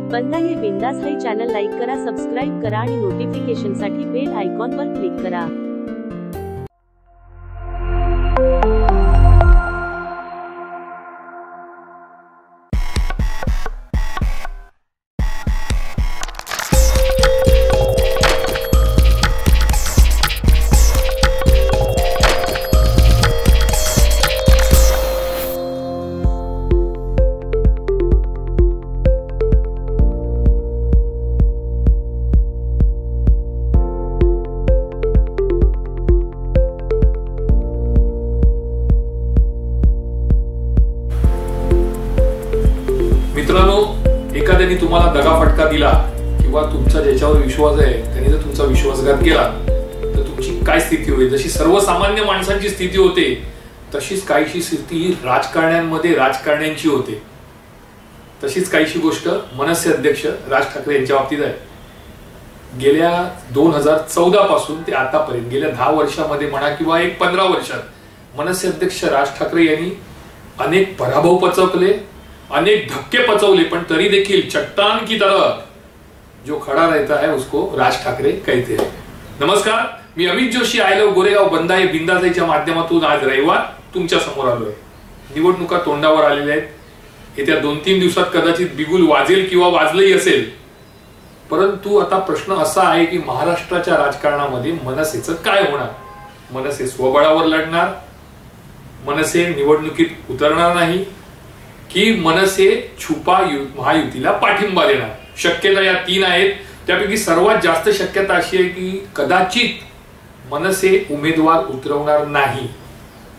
बंदा ये बिंदास है चॅनल लाईक करा, सबस्क्राइब करा आणि नोटिफिकेशनसाठी बेल आयकॉनवर क्लिक करा। मित्रांनो, एखाद्याने तुम्हाला दगाफटका दिला किंवा तुमचा ज्याच्यावर विश्वास आहे त्याने जर तुमचा विश्वासघात केला तर तुमची काय स्थिती होईल? जशी सर्वसामान्य माणसांची स्थिती होते तशीच काहीशी स्थिती राजकारण्यांमध्ये राजकारण्यांची होते। तशीच काहीशी गोष्ट मनसे अध्यक्ष राज ठाकरे यांच्या बाबतीत आहे। गेल्या 2014 पासून ते आतापर्यंत गेल्या 10 वर्षांमध्ये म्हणा किंवा 15 वर्षात मनसे अध्यक्ष राज ठाकरे यांनी अनेक पराभव पचवले, अनेक धक्के पचवले, पण तरी देखील चट्टान की तरह जो खड़ा रहता है उसको राज ठाकरे कहते हैं। नमस्कार, मी अमित जोशी, आय लव्ह गोरेगाव बंदा ये बिंदासाईच्या माध्यमातून आज रविवार तुमच्या समोर आलोय। निवडणुका तोंडावर आलेल्या आहेत। येत्या 2-3 दिवसात कदाचित बिगुल वाजेल किंवा वाजलंही असेल, परंतु आता प्रश्न असा आहे की महाराष्ट्राच्या राजकारणामध्ये मनसेचं काय होणार? मनसे स्वबळावर लढणार, मनसे निवडणुकीत उतरणार नाही की मनसे छुपा महायुतीला पाठिंबा देणार? शक्यता या 3 आहेत। त्यापैकी सर्वात जास्त शक्यता अशी आहे की कदाचित मनसे उमेदवार उतरवणार नाही।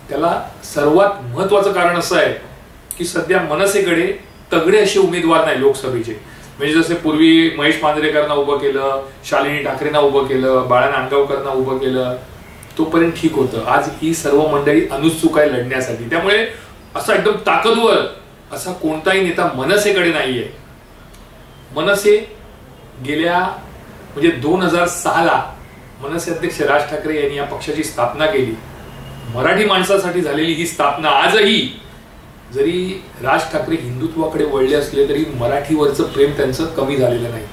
त्याला सर्वात महत्वाचं कारण असं आहे की सध्या मनसेकडे तगडे असे उमेदवार नाही लोकसभेचे। म्हणजे जसे पूर्वी महेश मांजरेकरांना उभं केलं, शालिनी ठाकरेंना उभं केलं, बाळा नांदगावकरांना उभं केलं, तोपर्यंत ठीक होतं। आज ही सर्व मंडळी अनुत्सुक आहे लढण्यासाठी। त्यामुळे असा एकदम ताकदवर असा कोणताही नेता मनसेकडे नाहीये। मनसे गेल्या म्हणजे 2006ला मनसे अध्यक्ष राज ठाकरे यांनी या पक्षाची स्थापना केली। मराठी माणसासाठी झालेली ही स्थापना आजही, जरी राज ठाकरे हिंदुत्वाकडे वळले असले तरी मराठीवरचं प्रेम त्यांचं कमी झालेलं नाही।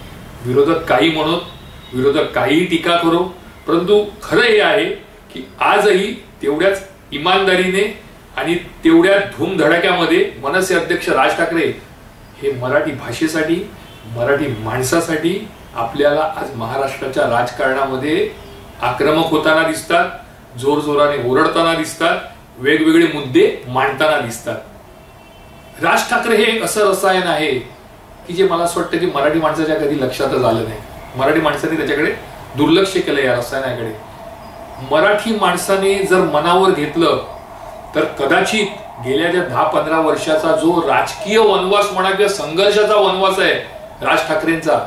विरोधक काही म्हणत, विरोधक काही टीका करो, परंतु खरं हे आहे की आजही तेवढ्याच इमानदारीने आणि तेवढ्या धूमधडाक्यामध्ये मनसे अध्यक्ष राज ठाकरे हे मराठी भाषेसाठी, मराठी माणसासाठी आपल्याला आज महाराष्ट्राच्या राजकारणामध्ये आक्रमक होताना दिसतात, जोरजोराने ओरडताना दिसतात, वेगवेगळे मुद्दे मांडताना दिसतात। राज ठाकरे हे एक असं रसायन आहे की जे मला असं वाटतं की मराठी माणसाच्या कधी लक्षातच आलं नाही। मराठी माणसाने त्याच्याकडे दुर्लक्ष केलं या रसायनाकडे। मराठी माणसाने जर मनावर घेतलं तर कदाचित गेल्या ज्या 10-15 वर्षाचा जो राजकीय वनवास म्हणा किंवा संघर्षाचा वनवास आहे राज ठाकरेंचा,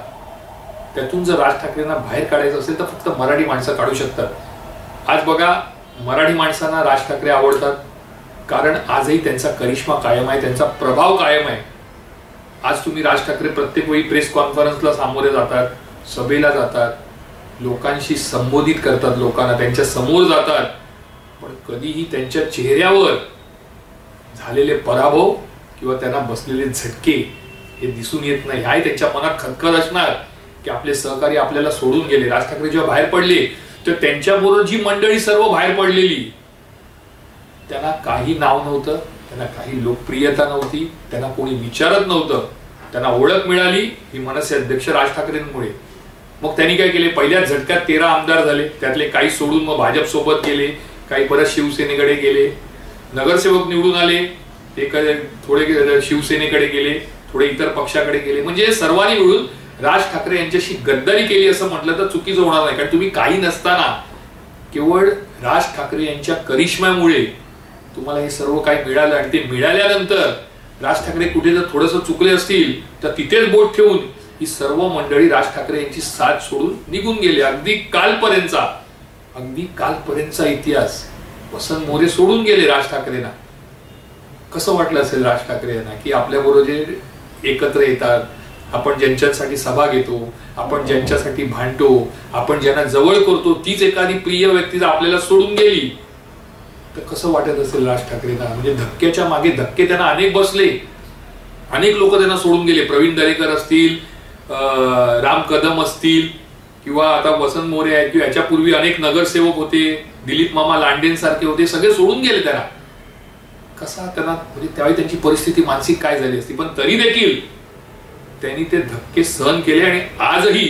त्यातून जर राज ठाकरेंना बाहेर काढायचं असेल तर फक्त मराठी माणसं काढू शकतात। आज बघा, मराठी माणसांना राज ठाकरे आवडतात कारण आजही त्यांचा करिश्मा कायम आहे, त्यांचा प्रभाव कायम आहे। आज तुम्ही राज ठाकरे प्रत्येक वेळी प्रेस कॉन्फरन्सला सामोरे जातात, सभेला जातात, लोकांशी संबोधित करतात, लोकांना त्यांच्या समोर जातात, पण कधीही त्यांच्या चेहऱ्यावर झालेले पराभव किंवा त्यांना बसलेले झटके हे दिसून येत नाही। हाय, त्यांच्या मनात खदखद असणार की आपले सहकारी आपल्याला सोडून गेले। राज ठाकरे जेव्हा बाहेर पडले तर त्यांच्याबरोबर जी मंडळी सर्व बाहेर पडलेली, त्यांना काही नाव नव्हतं, त्यांना काही लोकप्रियता नव्हती, त्यांना कोणी विचारत नव्हतं। त्यांना ओळख मिळाली ही मनसे अध्यक्ष राज ठाकरेंमुळे। मग त्यांनी काय केले? पहिल्याच झटक्यात 13 आमदार झाले, त्यातले काही सोडून मग भाजप सोबत गेले, काही परत शिवसेनेकडे गेले, नगरसेवक निवडून आले, ते थोडे शिवसेनेकडे गेले, थोडे इतर पक्षाकडे गेले। म्हणजे सर्वांनी मिळून राज ठाकरे यांच्याशी गद्दारी केली असं म्हटलं तर चुकीचं होणार नाही। कारण तुम्ही काही नसताना केवळ राज ठाकरे यांच्या करिश्म्यामुळे तुम्हाला हे सर्व काही मिळालं, आणि ते मिळाल्यानंतर राज ठाकरे कुठे जर थोडंसं चुकले असतील तर तिथेच बोट ठेवून ही सर्व मंडळी राज ठाकरे यांची साथ सोडून निघून गेले। अगदी कालपर्यंतचा इतिहास वसंत मोरे सोडून गेले राज ठाकरेंना। कसं वाटलं असेल राज ठाकरे यांना की आपल्याबरोबर जे एकत्र येतात, आपण ज्यांच्यासाठी सभा घेतो, आपण ज्यांच्यासाठी भांडतो, आपण ज्यांना जवळ करतो, तीच एखादी प्रिय व्यक्ती आपल्याला सोडून गेली तर कसं वाटत असेल राज ठाकरेंना? म्हणजे धक्क्याच्या मागे धक्के त्यांना अनेक बसले, अनेक लोक त्यांना सोडून गेले। प्रवीण दरेकर असतील, राम कदम असतील किंवा आता वसंत मोरे आहेत किंवा याच्यापूर्वी अनेक नगरसेवक होते, दिलीप मामा लांडेंसारखे होते, सगळे सोडून गेले त्यांना. कसा त्यांना म्हणजे त्यावेळी त्यांची परिस्थिती मानसिक काय झाली असती, पण तरी देखील त्यांनी ते धक्के सहन केले आणि आजही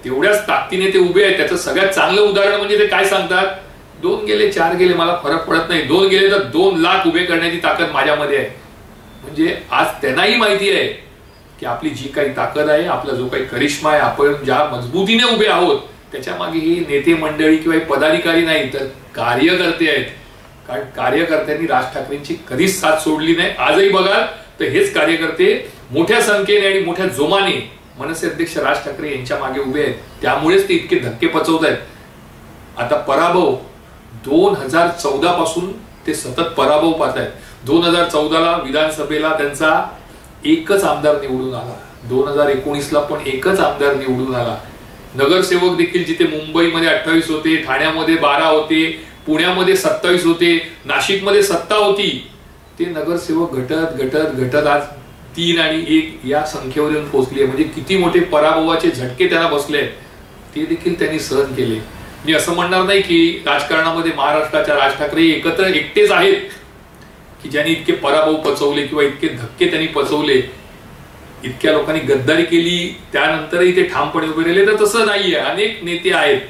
तेवढ्याच ताकदीने ते उभे आहेत. त्याचं सगळ्यात चांगलं उदाहरण म्हणजे ते काय सांगतात, 2 गेले 4 गेले मला फरक पडत नाही, 2 गेले तर 2 लाख उभे करण्याची ताकद माझ्यामध्ये आहे. म्हणजे आज त्यांनाही माहिती आहे की आपली जी काही ताकद आहे, आपला जो काही करिश्मा आहे, आपण ज्या मजबूतीने उभे आहोत त्याच्या मागे ही नेते मंडळी किंवा पदाधिकारी नाही तर कार्यकर्ते आहेत. कारण कार्यकर्त्यांनी राज ठाकरेंची कधीच साथ सोडली नाही. आजही बघाल तर हेच कार्यकर्ते मोठ्या संख्येने आणि मोठ्या जोमाने मनसे अध्यक्ष राज ठाकरे यांच्या मागे उभे आहेत. त्यामुळेच ते इतके धक्के पचवत आहेत. आता पराभव 2014 पासून ते सतत पराभव पाहत आहेत. 2014ला विधानसभेला त्यांचा एकच आमदार निवडून आला, 2019ला पण एकच आमदार निवडून आला. नगरसेवक देखील जिथे मुंबईमध्ये 28 होते, ठाण्यामध्ये 12 होते, पुण्यामध्ये 27 होते, नाशिकमध्ये 7 होती, ते नगरसेवक घटत घटत घटत आज 3 आणि 1 या संख्येवर येऊन पोहोचले. म्हणजे किती मोठे पराभवाचे झटके त्यांना बसले ते देखील त्यांनी सहन केले. मी असं म्हणणार नाही की राजकारणामध्ये महाराष्ट्राच्या राज ठाकरे एकटेच आहेत की ज्यांनी इतके पराभव पचवले किंवा इतके धक्के त्यांनी पचवले. इतक्या लोकांनी गद्दारी केली त्यानंतरही ते ठामपणे उभे राहिले, तर तसं नाहीये. अनेक नेते आहेत.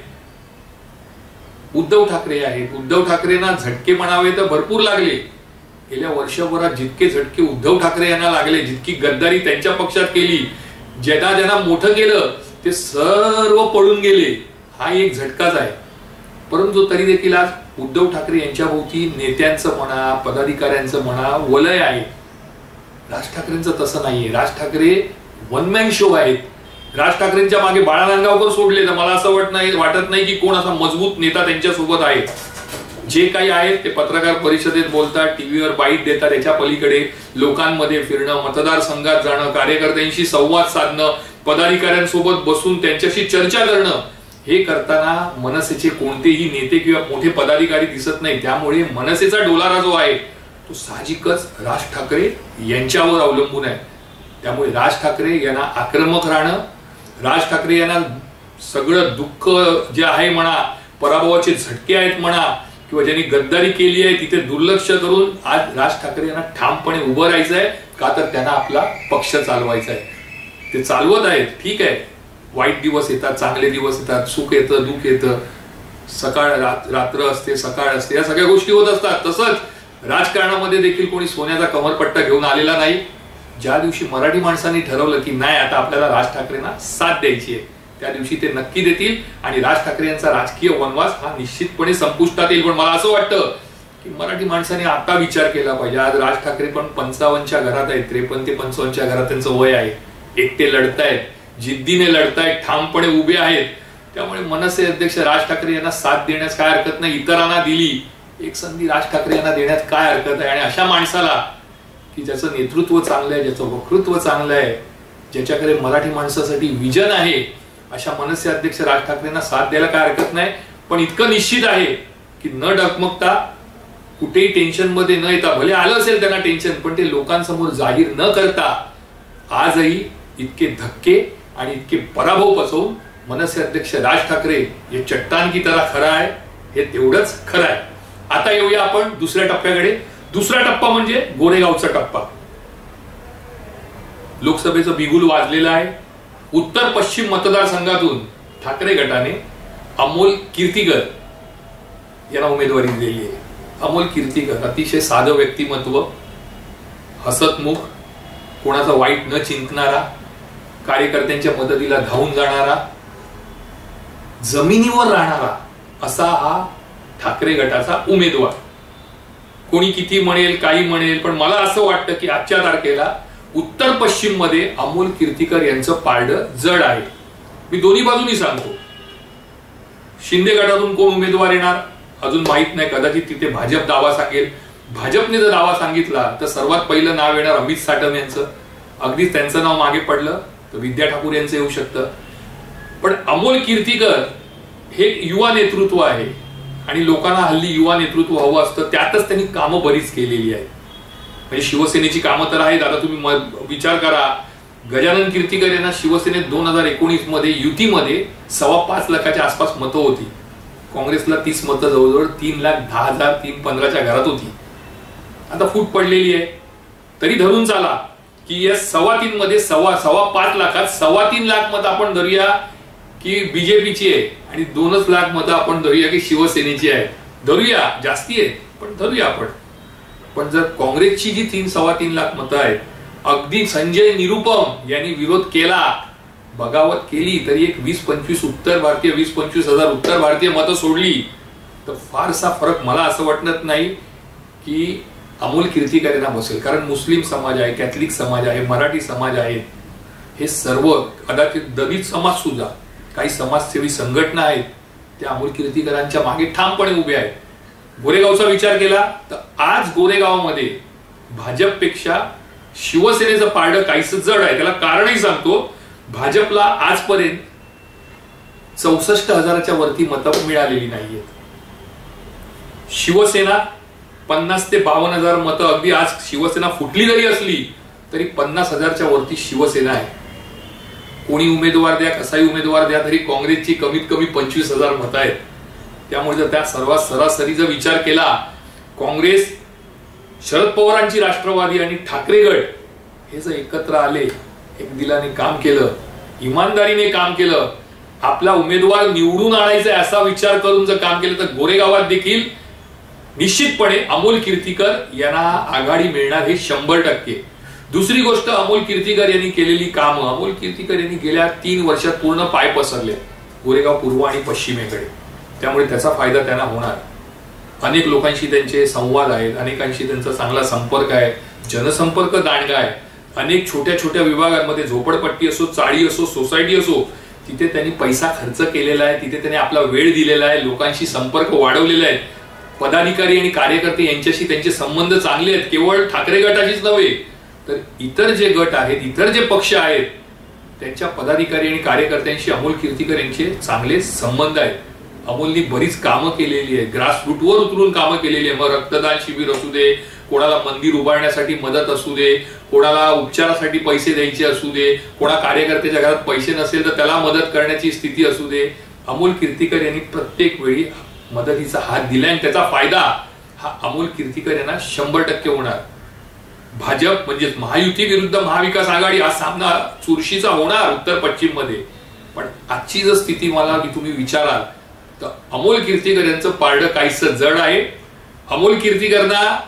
उद्धव ठाकरे आहेत. उद्धव ठाकरेंना झटके म्हणावे तर भरपूर लागले. गेल्या वर्षभरात जितके झटके उद्धव ठाकरे यांना लागले, जितकी गद्दारी त्यांच्या पक्षात केली, ज्यांना ज्यांना मोठं केलं ते सर्व पळून गेले, हा एक झटकाच आहे. परंतु तरी देखील आज उद्धव ठाकरे यांच्या भोवती नेत्यांचं म्हणा, पदाधिकाऱ्यांचं म्हणा वलय आहे. राज ठाकरेंचं तसं नाहीये. Raj Thackeray one man show आहेत. राज ठाकरेंच्या मागे बाळा नांदगावकर सोडले तर मला असं वाटत नाही की कोण असा मजबूत नेता त्यांच्या सोबत आहे. जे काही आहेत ते पत्रकार परिषदेत बोलतात, टीव्हीवर बाईट देतात, याच्या पलीकडे लोकांमध्ये फिरणं, मतदारसंघात जाणं, कार्यकर्त्यांशी संवाद साधणं, पदाधिकाऱ्यांसोबत बसून त्यांच्याशी चर्चा करणं, हे करताना मनसेचे कोणतेही नेते किंवा मोठे पदाधिकारी दिसत नाही. त्यामुळे मनसेचा डोलारा जो आहे तो साहजिकच राज ठाकरे यांच्यावर अवलंबून आहे. त्यामुळे राज ठाकरे यांना आक्रमक राहणं, राज ठाकरे यांना सगळं दुःख जे आहे म्हणा, पराभवाचे झटके आहेत म्हणा किंवा ज्यांनी गद्दारी केली आहे तिथे दुर्लक्ष करून आज राज ठाकरे यांना ठामपणे उभं राहायचं आहे. का तर त्यांना आपला पक्ष चालवायचा आहे. ते चालवत आहेत, ठीक आहे. वाईट दिवस येतात, चांगले दिवस येतात, सुख येतं, दुःख येतं, सकाळ रात्र असते, सकाळ असते, या सगळ्या गोष्टी होत असतात. तसंच राजकारणामध्ये देखील कोणी सोन्याचा कमरपट्टा घेऊन आलेला नाही. ज्या दिवशी मराठी माणसांनी ठरवलं की नाही आता आपल्याला राज ठाकरेंना साथ द्यायची आहे, त्या दिवशी ते नक्की देतील आणि राज ठाकरे यांचा राजकीय वनवास हा निश्चितपणे संपुष्टात येईल. पण मला असं वाटतं की मराठी माणसाने आता विचार केला पाहिजे. आज राज ठाकरे पण 55च्या घरात आहेत, 53 ते 55च्या घरात त्यांचं वय आहे. एकटे लढतायत, जिद्दीने लढतायत, ठामपणे उभे आहेत. त्यामुळे मनसे अध्यक्ष राज ठाकरे यांना साथ देण्यास काय हरकत नाही. इतरांना दिली एक संधी राज ठाकरे यांना देण्यात काय हरकत आहे. आणि अशा माणसाला की ज्याचं नेतृत्व चांगलं आहे, ज्याचं वक्तृत्व चांगलं आहे, ज्याच्याकडे मराठी माणसासाठी विजन आहे, अशा मनसे अध्यक्ष राज ठाकरेंना साथ द्यायला काय हरकत नाही. पण इतकं निश्चित आहे की न डगमगता, कुठेही टेन्शन मध्ये न येता, भले आलं असेल त्यांना टेन्शन पण ते लोकांसमोर जाहीर न करता आजही इतके धक्के आणि इतके पराभव पचवून मनसे अध्यक्ष राज ठाकरे हे चट्टान की तरह खरं आहे, हे तेवढंच खरं आहे. आता येऊया आपण दुसऱ्या टप्प्याकडे. दुसरा टप्पा म्हणजे गोरेगावचा टप्पा. लोकसभेचं बिगुल वाजलेलं आहे. उत्तर पश्चिम मतदारसंघातून ठाकरे गटाने अमोल कीर्तीकर यांना उमेदवारी दिलेली आहे. अमोल कीर्तीकर अतिशय साधं व्यक्तिमत्व, हसतमुख, कोणाचा वाईट न चिंतणारा, कार्यकर्त्यांच्या मदतीला धावून जाणारा, जमिनीवर राहणारा असा हा ठाकरे गटाचा उमेदवार. कोणी किती म्हणेल, काही म्हणेल, पण मला असं वाटतं की आजच्या तारखेला उत्तर पश्चिम मध्ये अमोल कीर्तीकर यांचं पारडं जड आहे. मी दोन्ही बाजूनी सांगतो. शिंदे गटातून कोण उमेदवार येणार अजून माहित नाही. कदाचित तिथे भाजप दावा सांगेल. भाजपने जर दावा सांगितला तर सर्वात पहिलं नाव येणार अमित साटम यांचं. अगदीच त्यांचं नाव मागे पडलं तर विद्या ठाकूर यांचं येऊ शकतं. पण अमोल कीर्तीकर हे युवा नेतृत्व आहे आणि लोकांना हल्ली युवा नेतृत्व हवं असतं. त्यातच त्यांनी कामं बरीच केलेली आहेत. म्हणजे शिवसेनेची कामं तर आहेत. आता तुम्ही विचार करा, गजानन कीर्तीकर यांना शिवसेनेत 2019 मध्ये युतीमध्ये 5.25 लाखाच्या आसपास मतं होती. काँग्रेसला 30 मतं जवळजवळ 3,10,000 315च्या घरात होती. आता फूट पडलेली आहे. तरी धरून चाला की या 3.25 मध्ये 5.25 लाखात 3.25 लाख मतं आपण धरूया की बीजेपीची आहे आणि 2 लाख मतं आपण धरूया की शिवसेनेची आहे. धरूया, जास्ती आहे पण धरूया आपण. पण जर काँग्रेसची जी 3-3.25 लाख मतं आहेत, अगदी संजय निरुपम यांनी विरोध केला, बगावत केली, तरी एक 20-25 उत्तर भारतीय 20-25 हजार उत्तर भारतीय मतं सोडली तर फारसा फरक मला असं वाटत नाही की अमोल कीर्तीकर यांना बसेल. कारण मुस्लिम समाज आहे, कॅथलिक समाज आहे, मराठी समाज आहे, हे सर्व कदाचित दलित समाज सुद्धा, काही समाजसेवी संघटना आहेत, त्या अमोल कीर्तीकरांच्या मागे ठामपणे उभे आहेत. गोरेगावचा विचार केला तर आज गोरेगावमध्ये भाजपपेक्षा शिवसेनेचं पारडं काहीसं जड आहे. त्याला कारणही सांगतो. भाजपला आजपर्यंत 64,000च्या वरती मतं मिळालेली नाहीयेत. शिवसेना 50 ते 52,000 मतं. अगदी आज शिवसेना फुटली जरी असली तरी 50,000च्या वरती शिवसेना आहे. कोणी उमेदवार द्या, कसाही उमेदवार द्या, तरी काँग्रेसची कमीत कमी 25,000 मतं आहेत. त्यामुळे जर त्या सर्वात सरासरीचा विचार केला, काँग्रेस, शरद पवारांची राष्ट्रवादी आणि ठाकरे गट हे जर एकत्र आले, एक दिलाने काम केलं, इमानदारीने काम केलं, आपला उमेदवार निवडून आणायचा असा विचार करून जर काम केलं तर गोरेगावात देखील निश्चितपणे अमोल कीर्तीकर यांना आघाडी मिळणार हे 100%. दुसरी गोष्ट, अमोल कीर्तीकर यांनी केलेली कामं, अमोल कीर्तीकर यांनी गेल्या 3 वर्षात पूर्ण पाय पसरले गोरेगाव पूर्व आणि पश्चिमेकडे. त्यामुळे त्याचा फायदा त्यांना होणार. अनेक लोकांशी त्यांचे संवाद आहेत, अनेकांशी त्यांचा चांगला संपर्क आहे, जनसंपर्क दांडगा आहे. अनेक छोट्या छोट्या विभागांमध्ये, झोपडपट्टी असो, चाळी असो, सोसायटी असो, तिथे त्यांनी पैसा खर्च केलेला आहे, तिथे त्यांनी आपला वेळ दिलेला आहे, लोकांशी संपर्क वाढवलेला आहे. पदाधिकारी आणि कार्यकर्ते यांच्याशी त्यांचे संबंध चांगले आहेत. केवळ ठाकरे गटाशीच नव्हे तर इतर जे गट आहेत, इतर जे पक्ष आहेत, त्यांच्या पदाधिकारी आणि कार्यकर्त्यांशी अमोल कीर्तीकर यांचे चांगले संबंध आहेत. अमोलनी बरीच कामं केलेली आहे, ग्रासरूटवर उतरून कामं केलेली आहे. मग रक्तदान शिबिर असू दे, कोणाला मंदिर उभारण्यासाठी मदत असू दे, कोणाला उपचारासाठी पैसे द्यायचे असू दे, कोणा कार्यकर्त्याच्या घरात पैसे नसेल तर त्याला मदत करण्याची स्थिती असू दे, अमोल कीर्तीकर यांनी प्रत्येक वेळी मदतीचा हात दिलाय आणि त्याचा फायदा हा अमोल कीर्तीकर यांना 100% होणार. भाजप म्हणजेच महायुती विरुद्ध महाविकास आघाडी हा सामना चुरशीचा होणार उत्तर पश्चिम मध्ये. पण आजची जर स्थिती मला तुम्ही विचाराल तर अमोल कीर्तीकर यांचं पारडं काहीसं जड आहे. अमोल कीर्तीकरांना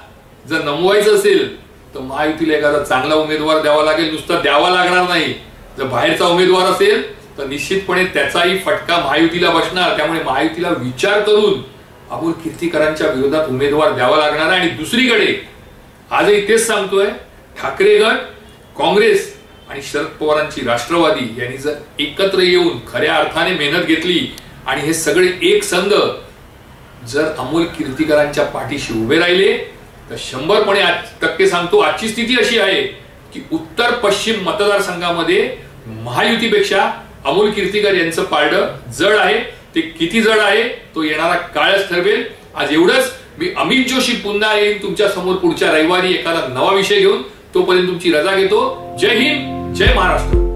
जर नमवायचं असेल तर महायुतीला एखादा चांगला उमेदवार द्यावा लागेल. नुसता द्यावा लागणार नाही. जर बाहेरचा उमेदवार असेल तर निश्चितपणे त्याचाही फटका महायुतीला बसणार. त्यामुळे महायुतीला विचार करून अमोल कीर्तीकरांच्या विरोधात उमेदवार द्यावा लागणार आहे. आणि दुसरीकडे आजही तेच सांगतोय, ठाकरे गट, काँग्रेस आणि शरद पवारांची राष्ट्रवादी यांनी जर एकत्र येऊन खऱ्या अर्थाने मेहनत घेतली आणि हे सगळे एक संघ जर अमोल कीर्तीकरांच्या पाठीशी उभे राहिले तर 100% सांगतो, आजची स्थिती अशी आहे की उत्तर पश्चिम मतदारसंघामध्ये महायुतीपेक्षा अमोल कीर्तीकर यांचं पारडं जड आहे. ते किती जड आहे तो येणारा काळच ठरवेल. आज एवढंच. मी अमित जोशी पुन्हा येईन तुमच्या समोर पुढच्या रविवारी एखादा नवा विषय घेऊन. तोपर्यंत तुमची रजा घेतो. जय हिंद, जय महाराष्ट्र.